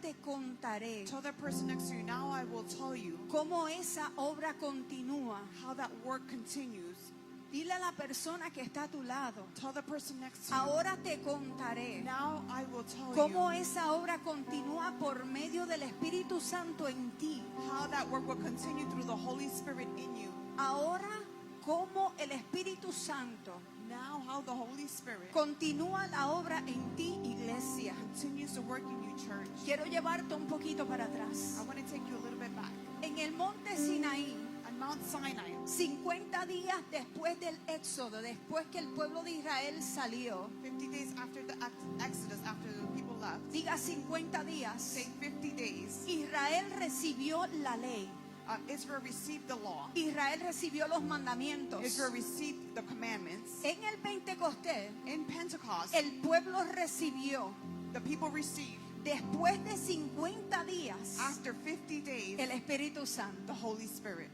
te contaré Tell that person next to you, now I will tell you cómo esa obra continúa. how that work continues. Dile a la persona que está a tu lado, Tell the person next to you, ahora te contaré now I will tell cómo you esa obra continúa por medio del Espíritu Santo en ti. how that work will continue through the Holy Spirit in you. Ahora, cómo el Espíritu Santo Now how the Holy Spirit continúa la obra en ti, iglesia. continues to work in you, church. Quiero llevarte un poquito para I atrás. want to take you a little bit back. En el monte Sinaí, On Mount Sinai, 50 días después del éxodo, después que el pueblo de Israel salió, 50 days after the Exodus, after the people left, diga 50 días, say 50 days, Israel recibió la ley. Israel received the law. Israel recibió los mandamientos. Israel received the commandments. En el Pentecostés, In Pentecost, el pueblo recibió, the people received, después de 50 días, after 50 days, el Espíritu Santo. the Holy Spirit.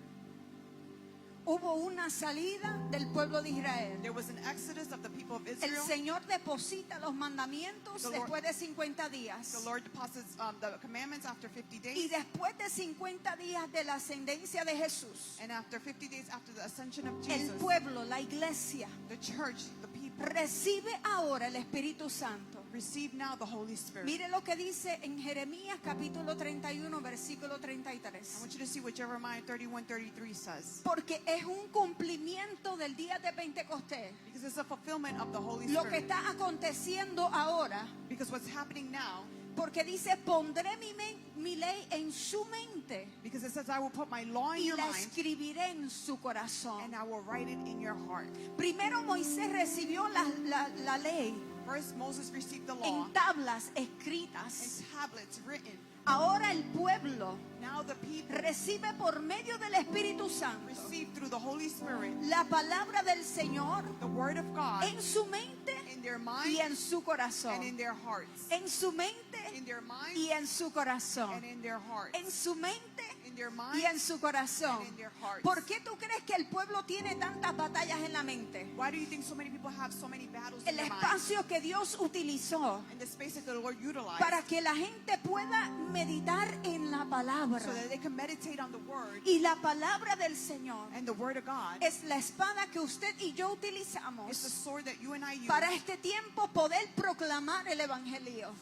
Hubo una salida del pueblo de Israel. There was an exodus of the people of El Israel. Señor deposita los mandamientos The Lord- después de 50 días. The Lord deposits the commandments after 50 Y days. después de 50 días de la ascendencia de Jesús, And after 50 days after the ascension of el Jesus, pueblo, la iglesia, the church, the people, recibe ahora el Espíritu Santo. receive now the Holy Spirit. Mire lo que dice en Jeremías capítulo 31, versículo I 33. want you to see what Jeremiah 31:33 says. Porque es un cumplimiento del día de Pentecostés. Because it's a fulfillment of the Holy Lo que Spirit. está aconteciendo ahora. Because what's happening now, Porque dice, pondré mi ley en su mente because it says, I will put my law in y your la mind escribiré en su corazón. and I will write it in your heart. Primero Moisés recibió la ley First, Moses received the law en tablas and escritas. tablets written. Ahora el pueblo Now the people recibe por medio del Espíritu Santo receive through the Holy Spirit la palabra del Señor the word of God en su mente in their y mind en su and in corazón. their hearts. En su mente In their mind y en su and corazón. in their hearts. En su mente In their y mind en su corazón. and in their hearts. ¿Por qué tú crees que el pueblo tiene tantas batallas en la mente? Why do you think so many people have so many battles in El their mind? espacio que Dios utilizó And the space that the Lord utilized para que la gente pueda meditar en la palabra. so that they can meditate on the word Y la palabra del Señor and the word of God. es la espada que usted y yo It's the utilizamos sword that you and I use para este tiempo poder proclamar el evangelio,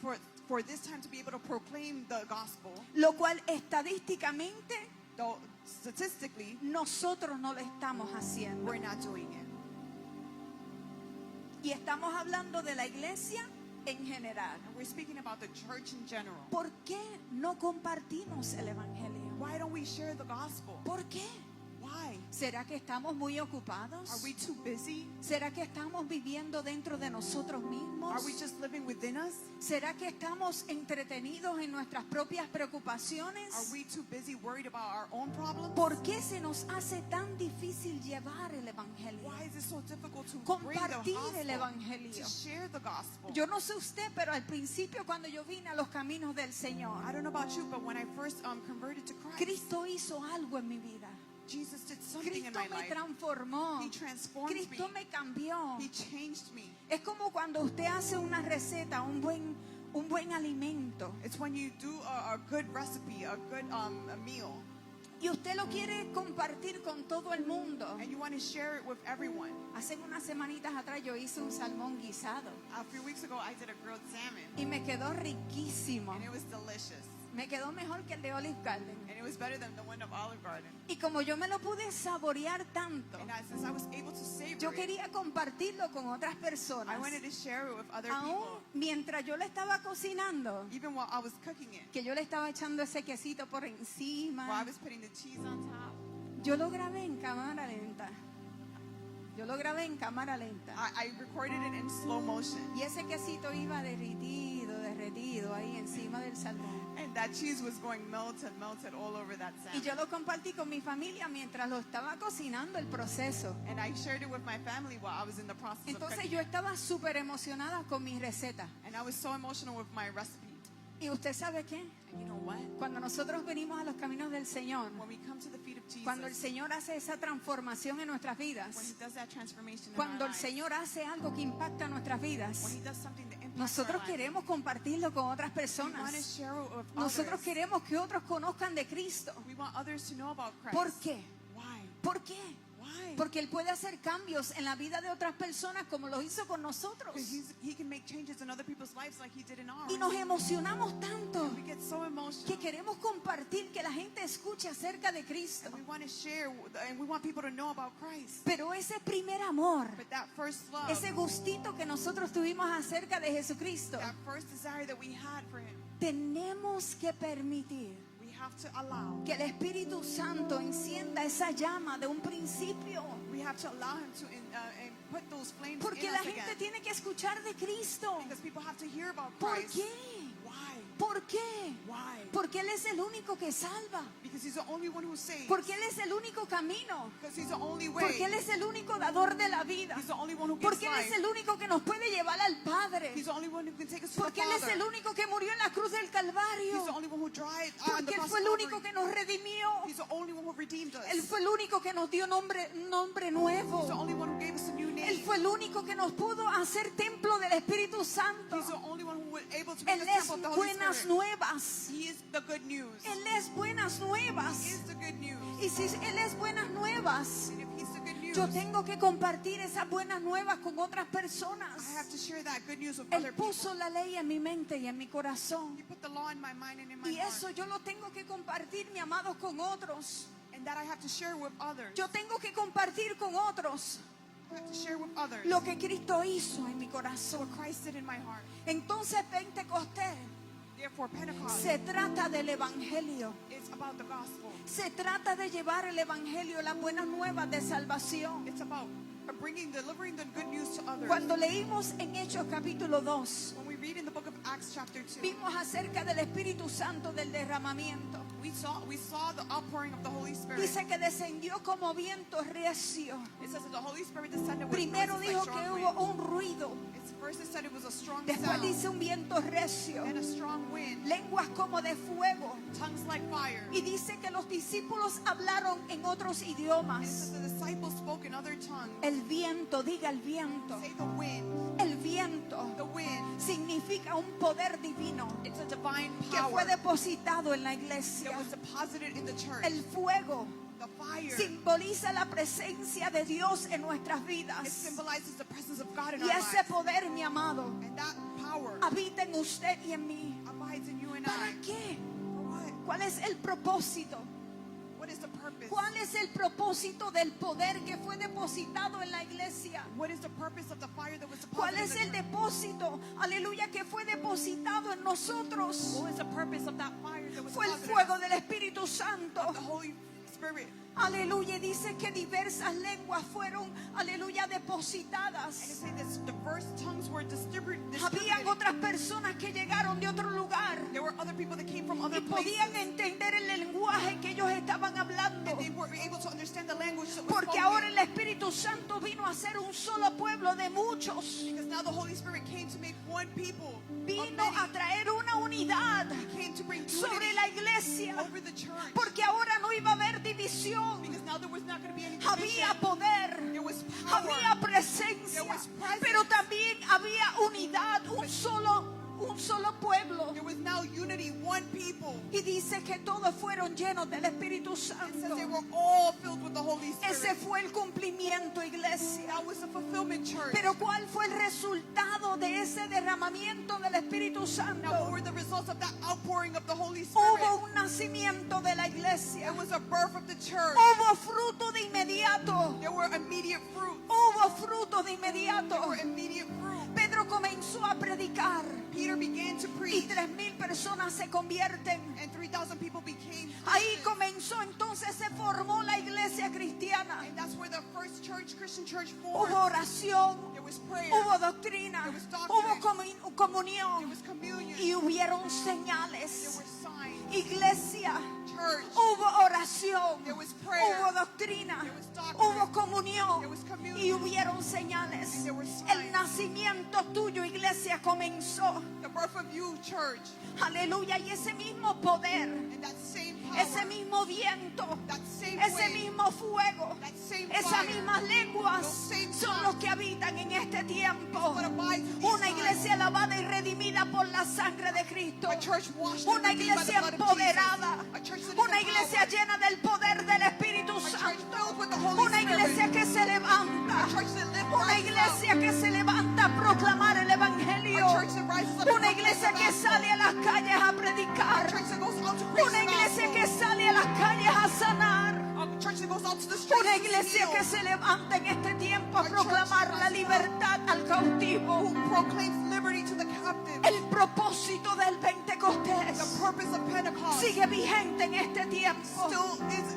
for this time to be able to proclaim the gospel. lo cual estadísticamente Though statistically, nosotros no lo estamos haciendo. we're not doing it. Y estamos hablando de la iglesia en general. And we're speaking about the church in general. ¿Por qué no compartimos el evangelio? Why don't we share the gospel? ¿Por qué? Why? ¿Será que estamos muy ocupados? Are we too busy? ¿Será que estamos viviendo dentro de nosotros mismos? Are we just living within us? ¿Será que estamos entretenidos en nuestras propias preocupaciones? Are we too busy worried about our own problems? ¿Por qué se nos hace tan difícil llevar el evangelio? Why is it so difficult to bring the Compartir el gospel, evangelio. to share the gospel? Yo no sé usted, pero al principio cuando yo vine a los caminos del Señor, I don't know about you, but when I first converted to Christ, Cristo hizo algo en mi vida. Jesus did something in Cristo my me life. transformó. He transformed Cristo me. me cambió. He changed me. Es como cuando usted hace una receta, un buen alimento, It's when you do a good recipe, a good a meal, y usted lo quiere compartir con todo el mundo. and you want to share it with everyone. Hace unas semanitas atrás yo hice un salmón guisado A few weeks ago, I did a grilled salmon, y me quedó riquísimo. and it was delicious. Me quedó mejor que el de Olive Garden. And it was better than the one of Olive Garden. Y como yo me lo pude saborear tanto, And since I was able to savor yo it, quería compartirlo con otras I personas. wanted to share it with other Aún people. mientras yo le estaba cocinando, Even while I was cooking it, que yo le estaba echando ese quesito por while I encima, was putting the cheese on top, yo lo grabé en cámara lenta. Yo lo grabé en cámara lenta. I recorded it in slow motion. Y ese quesito iba derretido ahí encima del salmón. And that cheese was going melted all over that Y salmon. yo lo compartí con mi familia mientras lo estaba cocinando el proceso. And I shared it with my family while I was in the process of Entonces cooking. yo estaba súper emocionada con mi receta. And I was so emotional with my recipe. ¿Y usted sabe qué? And you know what? Cuando nosotros venimos a los caminos del Señor, When we come to the feet of Jesus, cuando el Señor hace esa transformación en nuestras when He vidas, does that transformation in cuando our el lives, Señor hace algo que impacta nuestras when vidas, He does something that impacts Nosotros queremos compartirlo con otras We want to personas. share it with Nosotros others. queremos que otros conozcan de Cristo. We want others to know about Christ. ¿Por qué? Why? ¿Por qué? Why? Porque Él puede hacer cambios en la vida de otras personas como lo hizo con nosotros. Because He can make changes in other people's lives like He did in ours. Y nos emocionamos tanto We get so emotional. que queremos compartir, que la gente escuche acerca de Cristo. And we want to share, and we want people to know about Christ. Pero ese primer amor, But that first love, ese gustito que nosotros tuvimos acerca de Jesucristo, that first desire that we had for Him, tenemos que permitir we have to allow. que el Espíritu Santo encienda esa llama de un principio. We have to allow Him to and put those flames Porque in la us gente again. tiene que escuchar de Cristo. Because people have to hear about ¿Por Christ. qué? Why? ¿Por qué? Why? Porque Él es el único que salva. Because He's the only one who saves. Porque Él es el único camino. Because He's the only way. Porque Él es el único dador de la vida. He's the only one who gives Porque Él es life. el único que nos puede llevar al Padre. He's the only one who can take us to the Porque Él es Father. el único que murió en la cruz del He's the Calvario. only one who died on Porque the Él cross fue el of único Calvary. que nos redimió. He's the only one who redeemed us. Él fue el único que nos dio nombre He's the nuevo. only one who gave us a new Él name. fue el único que nos pudo hacer templo del Espíritu Santo. He's the only one who was able to make Él us es temple of the Holy buenas Spirit. nuevas. He is the good news. Él es buenas He nuevas. is the good news. Y si Él es buenas nuevas, And if He's the good news, yo tengo que compartir esas buenas nuevas con otras personas. I have to share that good news with Él other people. puso la ley en mi mente y en mi corazón. He put the law in my mind and in my Y eso heart. yo lo tengo que compartir, mi amado, con otros. And that I have to share with others. Yo tengo que compartir con otros I have to share with others lo que Cristo hizo en mi what corazón. Christ did in my heart. Entonces Pentecostés Therefore, Pentecost se trata del Evangelio. is about the gospel. Se trata de llevar el Evangelio, las buenas nuevas de salvación. It's about delivering the good news to others. Cuando leímos en Hechos capítulo 2, When we read in the book of Acts chapter 2, vimos acerca del Espíritu Santo, del derramamiento. we saw the outpouring of the Holy Spirit. Dice que descendió como viento recio. It says that the Holy Spirit descended with Primero voices like dijo que strong hubo wind. un ruido. First it said it was a strong Después sound dice un viento recio. and a strong wind, Lenguas como de fuego. tongues like fire. Y dice que los discípulos hablaron en otros And it idiomas. says the disciples spoke in other tongues. El viento, diga el viento. Say the wind. El viento The wind. significa un poder divino It's a divine que power fue depositado en la that iglesia. was deposited in the church. El fuego The fire. simboliza la presencia de Dios en nuestras It vidas. symbolizes the presence of God in Y our ese lives. poder, mi amado, And that power habita en usted y en mí. abides in you and ¿Para I. qué? For what? ¿Cuál es el propósito? What is the purpose? ¿Cuál es el propósito del poder que fue depositado en la iglesia? What is the purpose of the fire that was ¿Cuál deposited es in el the church? depósito, aleluya, que fue depositado en nosotros? What was the purpose of that fire that was Fue el deposited fuego del Espíritu Santo. of the Holy Spirit? Aleluya, y dice que diversas lenguas fueron, aleluya, And it depositadas. says that diverse tongues were distributed. Habían otras personas que llegaron de otro lugar There were other people that came from other y podían places. entender el lenguaje que ellos estaban hablando. And they were able to understand the language that was Porque spoken. ahora el Espíritu Santo vino a ser un solo pueblo de muchos. Because now the Holy Spirit came to make one people. of Vino a many. traer una unidad He came to bring sobre unity la iglesia. over the church. Porque ahora no iba a haber división. Because now there was not going to be any Había division. poder. There was power. Había presencia. There was presence. Pero también había unidad. Un solo pueblo. There was now unity, one people. Y dice que todos fueron llenos del Espíritu It says Santo. they were all filled with the Holy Spirit. Ese fue el cumplimiento, iglesia. That was the fulfillment, church. Pero ¿cuál fue el resultado de ese derramamiento del Espíritu Now, what Santo? were the results of that outpouring of the Holy Hubo Spirit? un nacimiento de la iglesia. It was a birth of the church. Hubo fruto de inmediato. There were immediate fruit. Hubo fruto de There inmediato. were immediate fruit. Pedro comenzó a predicar Peter began to y preach, 3,000 personas se convierten. and 3,000 people became Ahí Christians. comenzó, entonces se formó la iglesia cristiana. And that's where the first church, Christian church, Hubo formed. oración, There was prayer. hubo doctrina, There was doctrine. hubo There comunión was communion. y hubieron There señales. were signs. Iglesia, Church. hubo oración, There was prayer. hubo doctrina, There was doctrine. hubo comunión There was communion. y hubieron señales. And there were signs. El nacimiento tuyo, iglesia, comenzó. The birth of you, church. Aleluya, y ese mismo poder And that same power, ese mismo viento, that same ese way, mismo fuego, that same esas fire, mismas lenguas those same son los que habitan en este tiempo. what abides in these Una times. iglesia lavada y redimida por la sangre de Cristo. A church washed Una and redeemed by the iglesia blood of empoderada. Jesus. A church that is Una iglesia empowered. llena del poder del Espíritu A church Santo. filled with the Holy Una iglesia Spirit. que se levanta. A church that lifts Una rises iglesia que se levanta a proclamar el up. Evangelio. A church that rises up to Una proclaim iglesia the que gospel. sale a las calles a A predicar. church that goes out to preach Una the iglesia gospel. que sale a las calles a sanar. A church that goes out to the streets Una to iglesia heal. que se levanta en este tiempo a A church proclamar that la rises libertad al cautivo. Who proclaims liberty to the captive. El propósito del Pentecostés The purpose of Pentecost sigue vigente en este tiempo. still is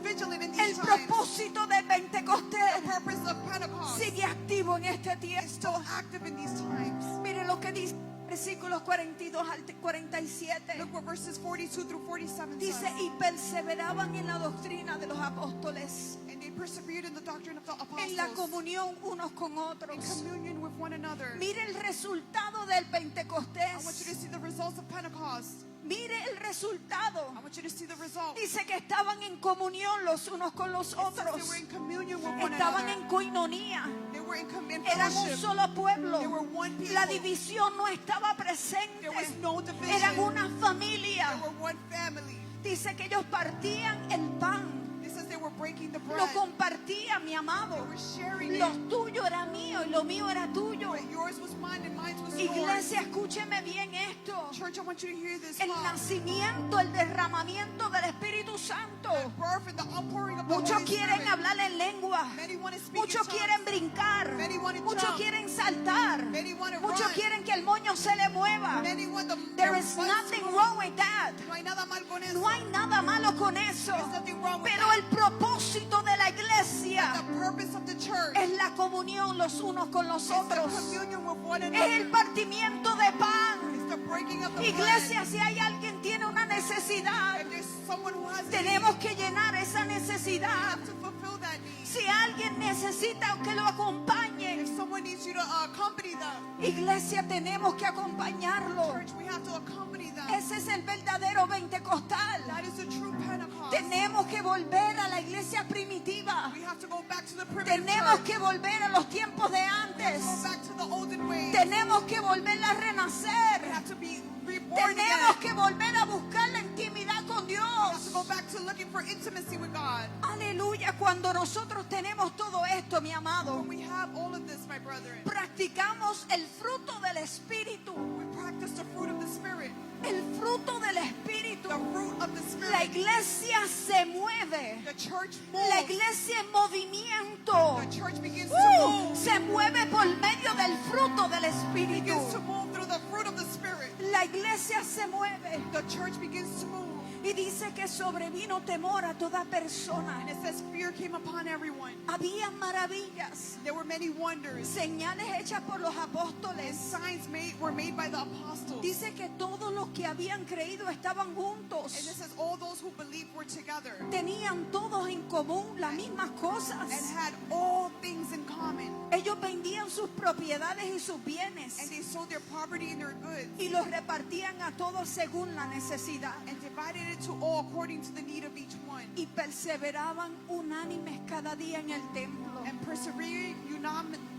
vigilant in El these times. propósito del Pentecostés The purpose of Pentecost sigue activo en este is tiempo. still active in these times. Mire lo que dice versículos 42 al 47. Look what verses 42 through 47 Dice, says. y perseveraban en la doctrina de los apóstoles, And they persevered in the doctrine of the en la apostles, comunión unos con in otros. communion with one another. Mire el resultado del I want you to Pentecostés. see the results of Pentecost. Mire el resultado. I want you to see the results. Dice que estaban en comunión los unos con los It says they otros. were in communion with one Estaban another. en coinonía. They were in Eran un fellowship. solo pueblo. They were one people. La división no estaba presente. There was no division. Eran una familia. They were one family. Dice que ellos partían el pan. It says they were breaking the bread. Lo compartía, mi They amado. were sharing Lo it. tuyo era mío y lo mío era tuyo. But yours was mine and mine was yours. Iglesia, escúcheme bien esto. Church, I want you to hear this. El well. nacimiento, el derramamiento del Espíritu Santo. The birth and the outpouring of the Muchos Holy quieren Spirit. hablar en lengua. Many want to speak Muchos in tongues. quieren brincar. Many want to Muchos jump. quieren saltar. Many want to Muchos run. quieren que el moño se le mueva. Many want There their is butts nothing to move. wrong with that. No hay nada mal con eso. No hay nada malo con eso. There's nothing wrong with Pero that. el propósito de la The iglesia purpose of the church es la comunión los unos con los is the otros. communion with one Es another. el partimiento de pan. It's the breaking of the Iglesia, si hay alguien que tiene una bread. necesidad, If there's someone who has tenemos need, que llenar esa we necesidad. have to fulfill that need. Si alguien necesita que lo acompañe, If someone needs you to accompany them, iglesia, tenemos que acompañarlo. church, we have to accompany them. Ese es el verdadero pentecostal. That is the true Pentecost. Tenemos que volver a la iglesia primitiva. We have to go back to the primitive Tenemos church. que volver a los tiempos de antes. Go back to the olden ways. Tenemos que volver a We renacer. have to be reborn Tenemos again. que volver a buscar la intimidad con We have to go Dios. back to looking for intimacy with God. Aleluya, cuando nosotros tenemos todo esto, mi amado, When we have all of this, my brethren, practicamos el fruto del Espíritu. we practice the fruit of the Spirit. El fruto del Espíritu. The fruit of the La Spirit. iglesia se mueve. The church La moves. iglesia en movimiento. The church begins to move. Se mueve por medio del fruto del Espíritu. Begins to move through the fruit of the Spirit. La iglesia se mueve. The church begins to move. Y dice que sobrevino temor a toda persona. And it says fear came upon everyone. Había maravillas, There were many wonders. señales hechas por los apóstoles. Signs were made by the apostles. Dice que todos los que habían creído estaban And juntos. it says all those who believed were together Tenían todos en común las mismas and cosas. had all things in common. Ellos vendían sus propiedades y sus bienes And they sold their property and their goods y los repartían a todos según la necesidad. and divided it to all according to the need of each one. Y perseveraban unánimes cada día en el templo. And persevering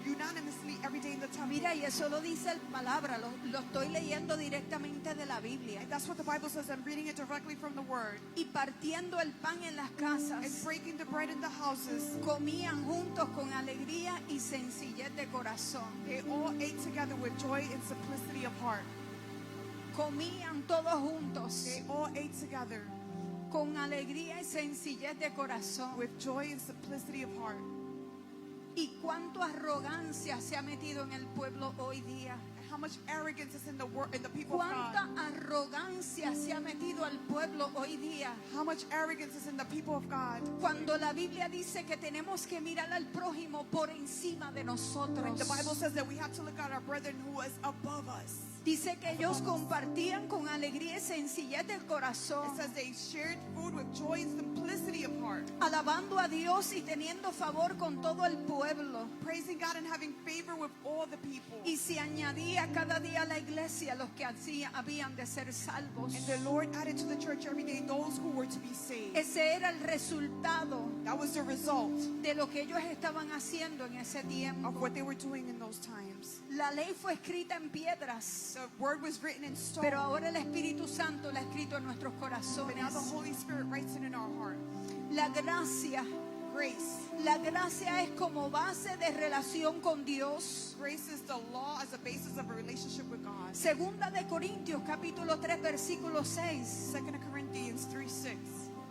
unanimously every day in the temple. Mira, y eso lo dice la palabra, lo estoy leyendo directamente de la Biblia. And that's what the Bible says. I'm reading it directly from the Word. Y partiendo el pan en las And casas, breaking the bread in the houses, comían juntos con alegría y sencillez de corazón. they all ate together with joy and simplicity of heart. Comían todos juntos They all ate together con alegría y sencillez de corazón. with joy and simplicity of heart. Y cuánta arrogancia se ha metido en el pueblo hoy día. And how much arrogance is in the people of Cuánta God. arrogancia se ha metido al pueblo hoy día. How much arrogance is in the people of God. Cuando la Biblia dice que tenemos que mirar al prójimo por encima de nosotros. The Bible says that we have to look at our brethren who is above us. Dice que ellos compartían con alegría y sencillez del corazón, It says they shared food with joy and simplicity of heart, alabando a Dios y teniendo favor con todo el pueblo. praising God and having favor with all the people. Y se añadía cada día a la iglesia los que habían de ser salvos. And the Lord added to the church every day those who were to be saved. Ese era el resultado That was the result de lo que ellos estaban haciendo en ese tiempo. of what they were doing in those times. La ley fue escrita en piedras, The word was written in stone, pero ahora el Espíritu Santo la ha escrito en nuestros but now corazones. the Holy Spirit writes it in our heart. La gracia, Grace. la gracia es como base de relación con Dios. Grace is the law as a basis of a relationship with God. Segunda de Corintios capítulo 3 versículo 6. 2 Corinthians 3:6.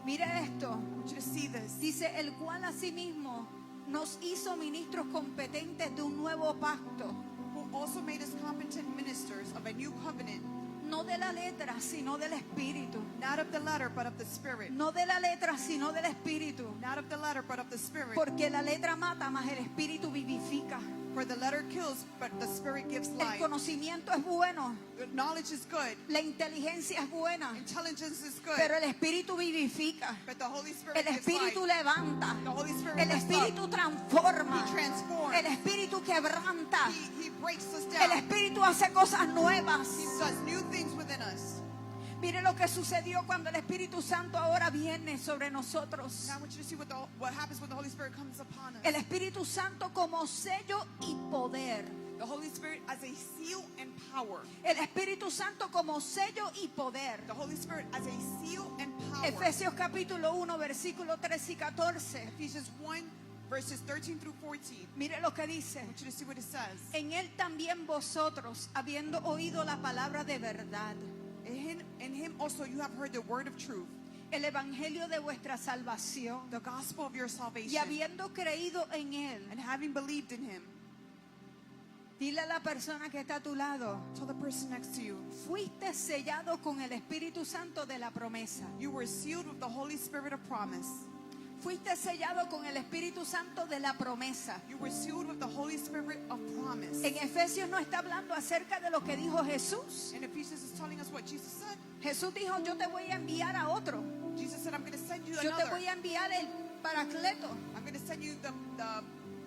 Mire esto. I want you to see this. Dice, el cual asimismo nos hizo ministros competentes de un nuevo pacto, Who also made us competent ministers of a new covenant, no de la letra, sino del Espíritu. not of the letter, but of the Spirit. No de la letra, sino del Espíritu. Not of the letter, but of the Spirit. Porque la letra mata, mas el Espíritu vivifica. For the letter kills, but the Spirit gives El life. conocimiento es bueno, The knowledge is good. la inteligencia es buena, Intelligence is good. pero el Espíritu vivifica. But the Holy Spirit El gives Espíritu life. levanta. The Holy Spirit El lifts up. Espíritu transforma. He transforms. El Espíritu quebranta. He breaks us El down. Espíritu hace cosas nuevas. He does new things within us. Mire lo que sucedió cuando el Espíritu Santo ahora viene sobre nosotros. Now I want you to see what happens when the Holy Spirit comes upon us. El Espíritu Santo como sello y poder. The Holy Spirit as a seal and power. El Espíritu Santo como sello y poder. The Holy Spirit as a seal and power. Efesios capítulo 1 versículo 13 y 14. Ephesians 1 verses 13 through 14. Mire lo que dice. I want you to see what it says. En él también vosotros, habiendo oído la palabra de verdad, In him also you have heard the word of truth, el evangelio de vuestra salvación, the gospel of your y salvation, habiendo creído en él. and having believed in him. Dile a la persona que está a tu lado, Tell the person next to you, fuiste sellado con el Espíritu Santo de la promesa. you were sealed with the Holy Spirit of promise. Fuiste sellado con el Espíritu Santo de la promesa. You were sealed with the Holy Spirit of promise. En Efesios no está hablando acerca de lo que dijo Jesús. And Ephesians is telling us what Jesus said. Jesús dijo, yo te voy a enviar a otro. Jesus said, I'm going to send you Yo te another. voy a enviar el Paracleto. I'm going to send you the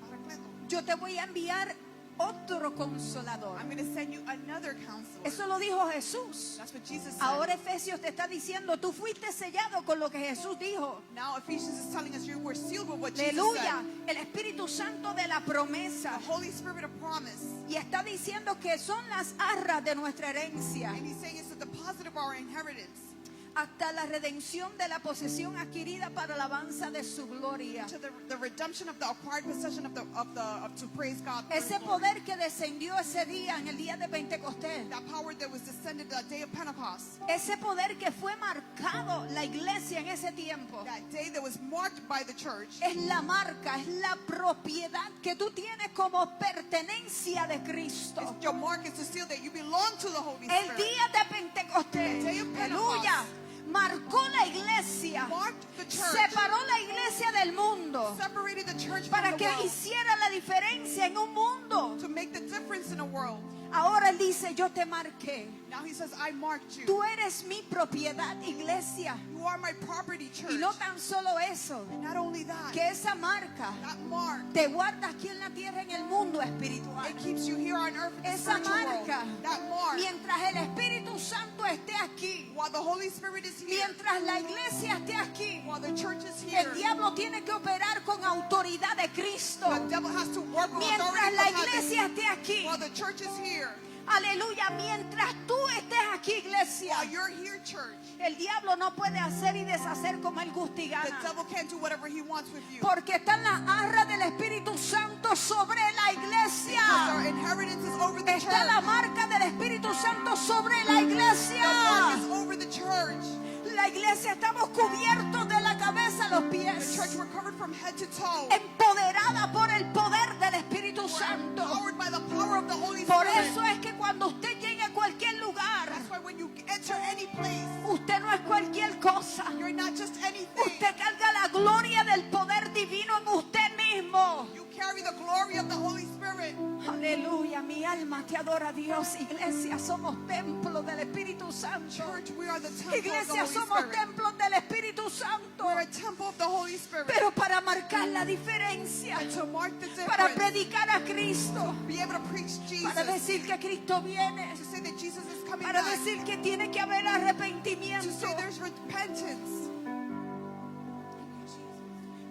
Paracleto. Yo te voy a enviar otro consolador. I'm going to send you another counselor. Eso lo dijo Jesús. That's what Jesus said. Ahora Efesios te está diciendo, tú fuiste sellado con lo que Jesús dijo. Now Ephesians is telling us you were sealed with what Jesus Aleluya. said. El Espíritu Santo de la promesa. The Holy Spirit of promise. Y está diciendo que son las arras de nuestra herencia, And he's saying it's the deposit of our inheritance hasta la redención de la posesión adquirida para la alabanza de su gloria. to the redemption of the acquired possession of to praise God. for His Ese glory. poder que descendió ese día, en el día de Pentecostés. That power that was descended that day of Pentecost. Ese poder que fue marcado la iglesia en ese tiempo. That day that was marked by the church. Es la marca, es la propiedad que tú tienes como pertenencia de Cristo. It's your mark is to seal that you belong to the Holy El Spirit. día de Pentecostés, The day of Pentecost. aleluya, marcó la iglesia, Marked the church. separó la iglesia del mundo Separated the church from para the que world. hiciera la diferencia en un mundo. To make the difference in a world. Ahora él dice, yo te marqué. Now he says, I marked you. Tú eres mi propiedad, iglesia. You are my property, church. Y no tan solo eso, And not only that, que esa marca that mark, te guarda aquí en la tierra, en el mundo espiritual. it keeps you here on earth in the Esa spiritual world. marca, That mark, mientras el Espíritu Santo esté aquí, while the Holy Spirit is here, mientras la iglesia esté aquí, while the church is here, el diablo tiene que operar con autoridad de Cristo. the devil has to work with Mientras authority la from heaven. iglesia esté aquí, While the church is here, aleluya, mientras tú estés aquí, iglesia, while you're here, church, el diablo no puede hacer y deshacer como él gusta y the gana. devil can't do whatever he wants with you. Porque están las arras del Espíritu Santo sobre la Because our iglesia. inheritance is over the Está la church. marca del Espíritu Santo sobre la The mark iglesia. is over the church. La iglesia estamos cubiertos de la cabeza a los The pies, church, we're covered from head to toe. empoderada por el poder del Espíritu We're Santo. empowered by the power of the Holy Por Spirit. eso es que cuando usted llegue a cualquier lugar, That's why when you enter any place, usted no es cualquier cosa. you're not just anything. Usted carga la gloria del poder divino en usted mismo. You carry the glory of the Holy Spirit. Aleluya, mi alma te te adora Dios. Iglesia, somos templos del Espíritu Santo. Church, we are the temple of the Iglesia, Holy somos Spirit. templos del Espíritu Santo. We're a temple of the Holy Spirit. Pero para marcar la diferencia, And to mark the para difference, predicar a Cristo, be able to preach para Jesus, decir que Cristo viene, to say that Jesus is coming para back, decir que tiene que haber to arrepentimiento. say there's repentance.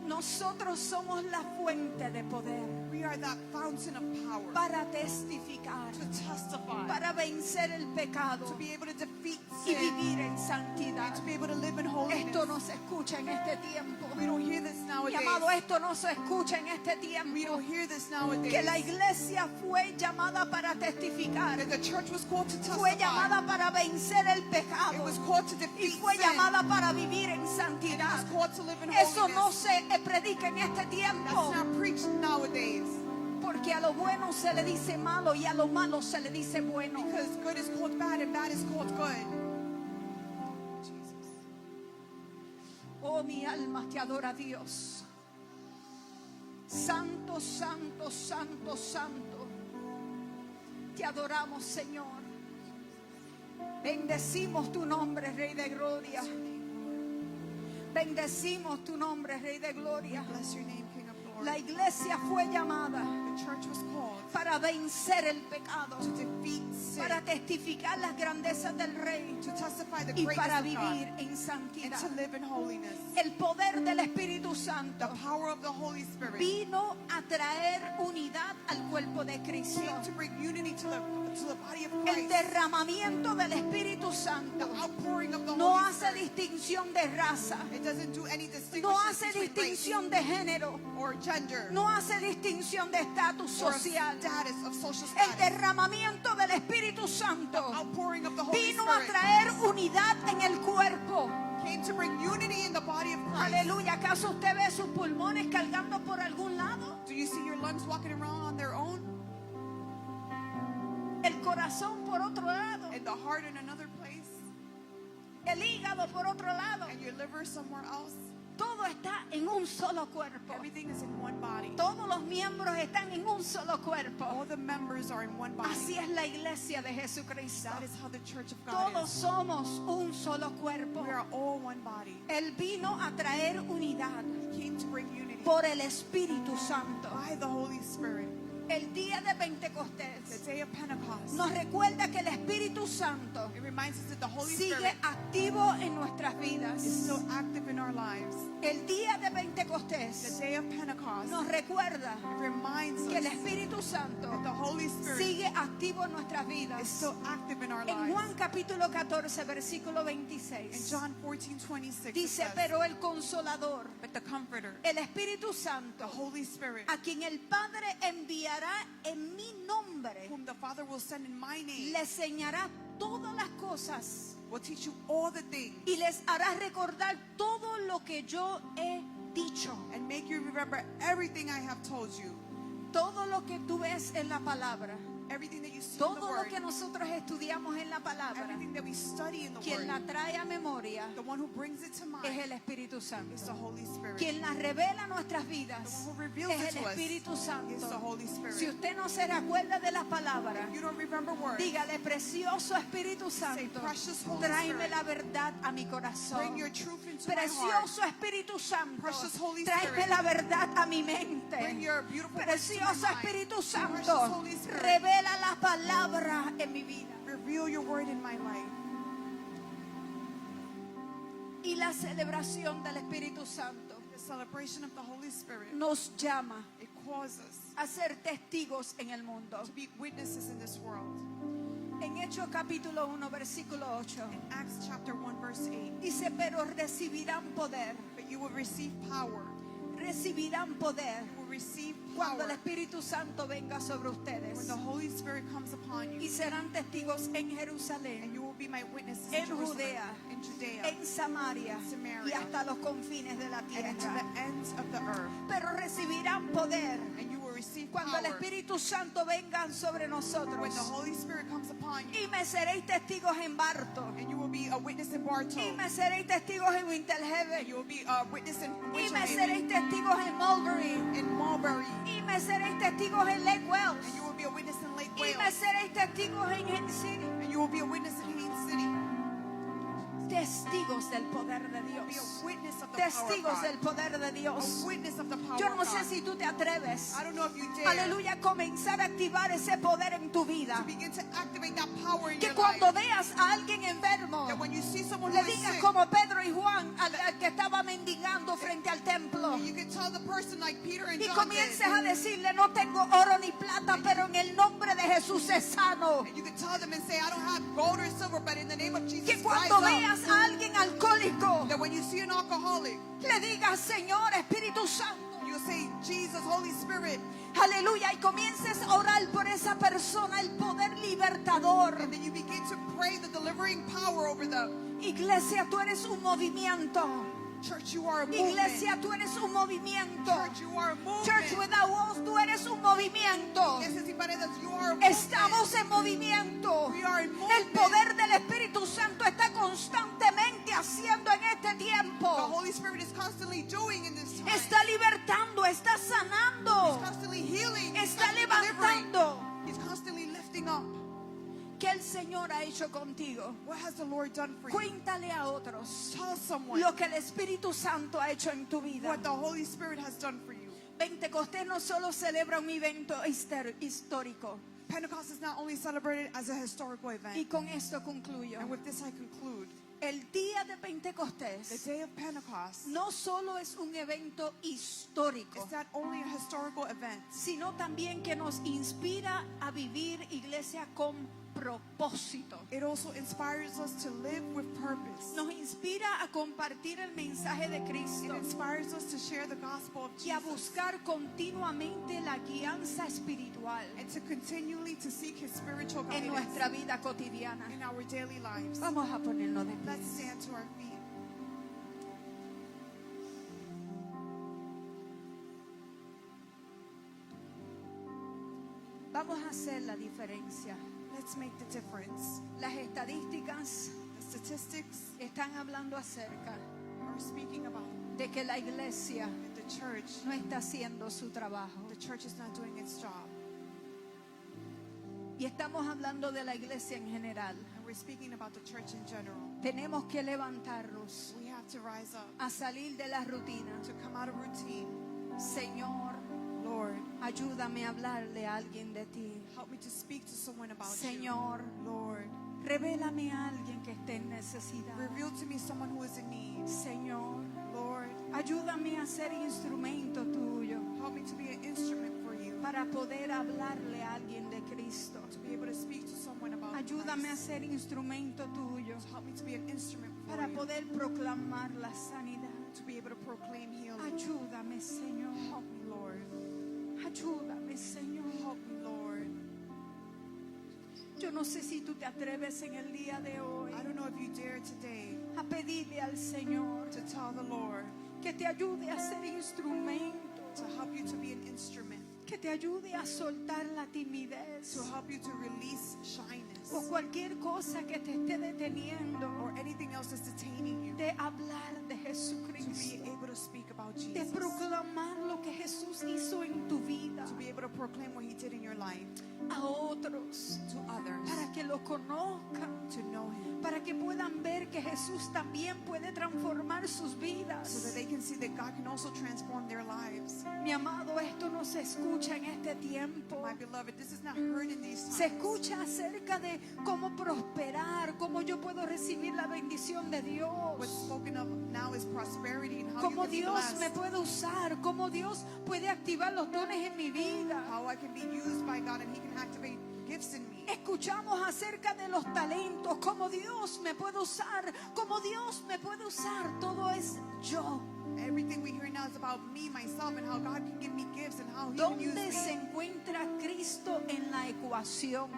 Nosotros somos la fuente de poder We are that fountain of power para testificar, to testify, para vencer el pecado to be able to defeat y sin, vivir en santidad. to be able to live in holiness. Esto no se escucha en este tiempo. We don't hear this Mi nowadays. amado, esto no se escucha en este We tiempo. don't hear this nowadays. Que la iglesia fue llamada para testificar, That the church was called to fue testify. llamada para vencer el It pecado was called to y defeat fue sin. llamada para vivir en It santidad. was called to live in Eso no holiness. se predica en este That's tiempo, not preached nowadays. porque a lo bueno se le dice malo y a lo malo se le dice bueno. Because good is called bad and bad is called good. Jesus. Oh, mi alma te adora, Dios. Santo, santo, santo, santo. Te adoramos, Señor. Bendecimos tu nombre, Rey de Gloria. Bendecimos tu nombre, Rey de Gloria. Bless your name, King of Glory. La iglesia fue llamada The church was called para vencer el pecado, to defeat sin, para testificar las grandezas del Rey to testify the y para greatness of God, vivir en and santidad. to live in holiness. El poder del Espíritu The Santo power of the Holy Spirit vino a traer unidad al cuerpo de Cristo. came to bring unity to the body of El Christ. derramamiento del Espíritu The Santo outpouring of the no Holy hace Spirit. distinción de raza, It doesn't do any no distinction hace between race distinción de género, or gender no hace distinción de estatus or social. status of social El status. derramamiento del Espíritu Santo Outpouring of the Holy vino a Spirit traer unidad en el cuerpo. came to bring unity in the body of Christ. Aleluya. ¿Acaso usted ve sus pulmones cargando por algún lado? Do you see your lungs walking around on their own El corazón por otro lado, and the heart in another place el hígado por otro lado. and your liver somewhere else? Todo está en un solo cuerpo. Everything is in one body. Todos los miembros están en un solo cuerpo. All the members are in one body. Así es la iglesia de Jesucristo. That is how the church of God Todos is. somos un solo cuerpo. We are all one body. Él vino a traer unidad He came to bring unity por el Espíritu Santo. by the Holy Spirit. El día de The Pentecostés day of Pentecost. nos recuerda que el Espíritu Santo It reminds us that the Holy sigue Spirit activo en nuestras vidas. is still active in our lives. El día de The Pentecostés day of Pentecost nos recuerda reminds que el us Espíritu Santo that the Holy Spirit sigue activo en nuestras is vidas. still active in our En lives. Juan capítulo 14, versículo In 26, John 14:26 it dice, says, pero el Consolador, but the Comforter, el Espíritu the Santo, Holy Spirit, a quien el Padre enviará en mi nombre, whom the Father will send in my name, le enseñará todas las cosas will teach you all the things y les hará recordar todo lo que yo he dicho. and make you remember everything I have told you. Todo lo que tú ves en la palabra, Everything that you see in the todo lo Word, que nosotros estudiamos en la palabra, everything that we study in the quien Word, la trae a memoria the one who brings it to es mind el Espíritu is the Santo. Holy Spirit. Quien la revela a nuestras The vidas one who reveals es it el to us Espíritu is the Santo. Holy Spirit. Si usted no se recuerda de las palabras, If you don't remember words, dígale, precioso Espíritu Santo, precious Holy tráeme Spirit, la verdad a mi corazón. bring your truth into my heart. Precioso Espíritu Santo, Precious Holy tráeme Spirit, la verdad a mi mente. bring your beautiful words to my Precioso mind. Espíritu Precious Santo, Holy Spirit, revela la palabra en mi vida. reveal your word in my life. Y la celebración del Espíritu Santo The celebration of the Holy Spirit, nos llama it calls us a ser testigos en el mundo. to be witnesses in this world. En Hechos capítulo 1, versículo 8, In Acts chapter 1 verse 8, dice, pero recibirán poder, but you will receive power. recibirán poder You will receive cuando el power Espíritu Santo venga sobre when ustedes. the Holy Spirit comes upon Y you, serán testigos en and Jerusalén, you will be my witnesses en in Jerusalem, Judea, in Judea, en Samaria Samaria, y hasta los confines de la and into tierra. the ends of the earth. Pero recibirán poder And you will receive cuando el power Espíritu Santo venga sobre nosotros. when the Holy Spirit comes upon you, Y me seréis testigos en Barto. and you will be a witness in Bartow, Y me seréis testigos en and Winterhaven. you will be a witness in Y me Winterhaven, seréis testigos en Mulberry. in Mulberry, Y me seréis testigos en Lake and you Wells. will be a witness in Lake Y me Wales. seréis testigos en Haines City. And you will be a witness in Haines City. Testigos del poder de Be Dios. a witness of the power of Testigos God. del poder de A Dios. witness of the power Yo no of sé God. si tú te atreves. I don't know if you dare Aleluya, comenzar a activar ese poder en tu vida. to begin to activate that power in Que your cuando life. veas a alguien enfermo, That when you see someone le who is digas sick, como Pedro y Juan al que estaba mendigando frente al templo. you can tell the person like Peter and Y John comiences did. a decirle, no tengo oro ni plata, pero en el nombre de Jesús es sano. And you can tell them and say, I don't have gold or silver, but in the name of Jesus, Que rise cuando up. veas a alguien alcohólico, That when you see an alcoholic, le digas, Señor Espíritu Santo, you'll say, Jesus, Holy Spirit. aleluya, y comiences a orar por esa persona, el poder libertador. And then you begin to pray the delivering power over them. Iglesia, tú eres un movimiento. Church, you are a movement. Iglesia, tú eres un movimiento. Church, you are a movement. Church without walls, tú eres un movimiento. Iglesia sin paredes, you are a movement. Estamos en movimiento. We are in El movement. poder del Espíritu Santo está constantemente haciendo en este The tiempo. Holy Spirit is constantly doing in this time. Está libertando, está He's sanando, constantly healing. He's está constantly delivering. levantando. He's constantly lifting up. ¿Qué el Señor ha hecho contigo? What has the Lord done for you? Cuéntale a otros Tell someone lo que el Espíritu Santo ha hecho en tu vida. what the Holy Spirit has done for you. Pentecostés no solo celebra un evento histórico. Pentecost is not only celebrated as a historical Y event. con esto concluyo. And with this I conclude. El día de The Pentecostés day of Pentecost no solo es un evento histórico, is not only a historical event, sino también que nos inspira a vivir, iglesia, con propósito. it also inspires us to live with purpose. Nos inspira a compartir el mensaje de It Cristo inspires us to share the gospel of y a Jesus buscar continuamente la guianza espiritual and to continually to seek His spiritual en guidance nuestra vida cotidiana. in our daily lives. Vamos a ponernos de Let's pie. stand to our feet. Vamos a hacer la diferencia. Let's make the difference. Las estadísticas The statistics están hablando acerca are speaking about de que la iglesia that the church no está haciendo su trabajo. is not doing its job. Y estamos hablando de la iglesia en general. And we're speaking about the church in general. Tenemos que levantarnos We have to rise up, a salir de la rutina. to come out of routine. Señor, Lord, ayúdame a hablarle a alguien de ti. help me to speak to someone about Señor, you. Lord, revélame a alguien que esté en necesidad. reveal to me someone who is in need. Señor, Lord, ayúdame a ser instrumento tuyo help me to be an instrument for you, para poder hablarle a alguien de Cristo. to be able to speak to someone about Ayúdame a Christ. ser instrumento tuyo Help me to be an instrument for para you, poder proclamar la sanidad. to be able to proclaim healing. Ayúdame, Señor. Help me, Lord. Ayúdame, Señor. Help me, Lord. Yo no sé si tú te atreves en el día de hoy I don't know if you dare today a pedirle al Señor to tell the Lord que te ayude a ser instrumento, to help you to be an instrument, que te ayude a soltar la timidez to help you to release shyness o cualquier cosa que te esté deteniendo or anything else that's detaining you de hablar de to be Jesucristo, able to speak about de Jesus, proclamar lo que Jesús hizo en tu vida to be able to proclaim what He did in your life a otros, to others, para que lo conozcan, to know Him, para que puedan ver que Jesús también puede transformar sus so that vidas. they can see that God can also transform their lives. Mi amado, esto no se escucha en este tiempo. My beloved, this is not heard in these Se times. escucha acerca de cómo prosperar, cómo yo puedo recibir la bendición de Dios, What's spoken of now is prosperity and how you cómo can be Dios me blessed, puede usar, cómo Dios puede activar los dones en mi vida. how I can be used by God and He can activate gifts in me. Escuchamos acerca de los talentos, cómo Dios me puede usar, cómo Dios me puede usar. Todo es yo. Everything we hear now is about me, myself, and how God can give me gifts and how He can use ¿Dónde se me. encuentra Cristo en la ecuación?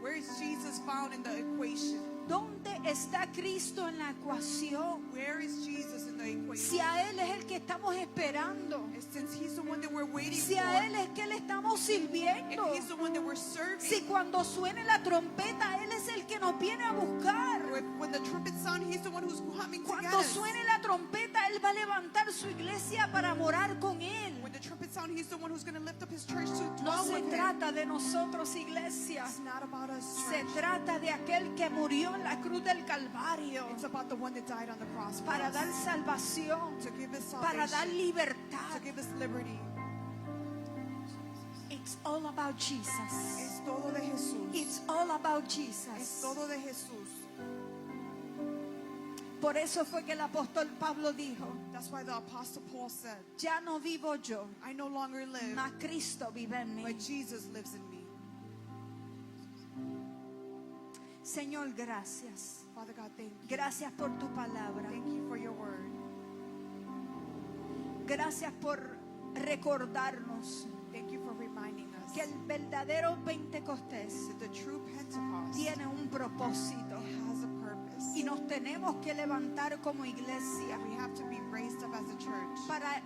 Where is Jesus found in the equation? ¿Dónde está Cristo en la ecuación? Where is Jesus in the equation? Si a Él es el que estamos esperando, And since He's the one that we're waiting si for, a Él es que le estamos and sirviendo, He's the one that we're serving, si cuando suene la trompeta Él es el que nos viene a buscar, when the trumpet sound, He's the one who's coming to get cuando us. suene la trompeta Él Él va a levantar su iglesia para morar con Él. When the trumpet sound, He's the one who's going to lift up His church to No dwell se with Him. trata de nosotros, iglesia. It's not about us, Se church. trata de aquel que murió en la cruz del Calvario It's about the one that died on the cross for para us, dar salvación, to give us para dar salvation, libertad. to give us liberty. It's all about Jesus. Es todo de Jesús. It's all about Es Jesus. todo de Jesús. Por eso fue que el apóstol Pablo dijo, That's why the Apostle Paul said, ya no vivo yo, I no longer live, mas Cristo vive en mí. but Jesus lives in me. Señor, gracias. Father God, thank you. Gracias por tu palabra. Thank you for your word. Gracias por recordarnos Thank you for reminding us que el verdadero Pentecostés that the true Pentecost tiene un propósito has a purpose. y nos tenemos que levantar como iglesia We have to be raised up as a church para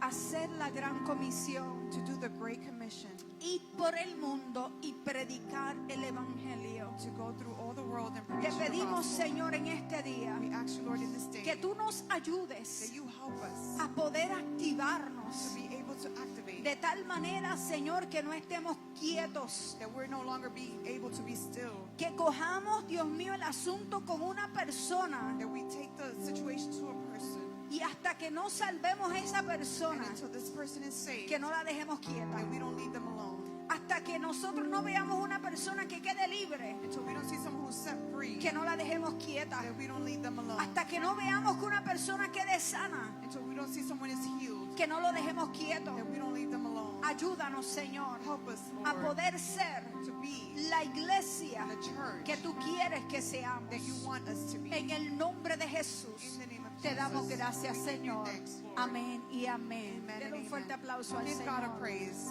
hacer la gran comisión, to do the Great Commission, ir por el mundo y predicar el evangelio. to go through all the world and Te preach the pedimos, gospel. Señor, en este día We ask you, Lord, in this day que tú nos ayudes that you help us a poder to activarnos be able to activate, de tal manera, Señor, que no estemos quietos, that we're no longer being able to be still, que cojamos, Dios mío, el asunto con una persona that we take the situation to a person, y hasta que no salvemos a esa and persona, until this person is saved, que no la dejemos quieta. that we don't leave them alone. Hasta que nosotros no veamos una persona que quede libre, Until we don't see someone who's set free, que no la dejemos quieta. that we don't leave them alone. Hasta que no veamos que una persona quede sana, Until we don't see someone is healed, que no lo dejemos quieto. that we don't leave them alone. Ayúdanos, Señor, Help us, a Lord, poder ser to be la iglesia the church que tú quieres que seamos. that you want us to be. En el nombre de Jesús In the name of te damos Jesus, gracias, we give you Señor. thanks, Lord. Amén y amén. Amen Denle and un fuerte amen. aplauso al Give God a Señor. praise.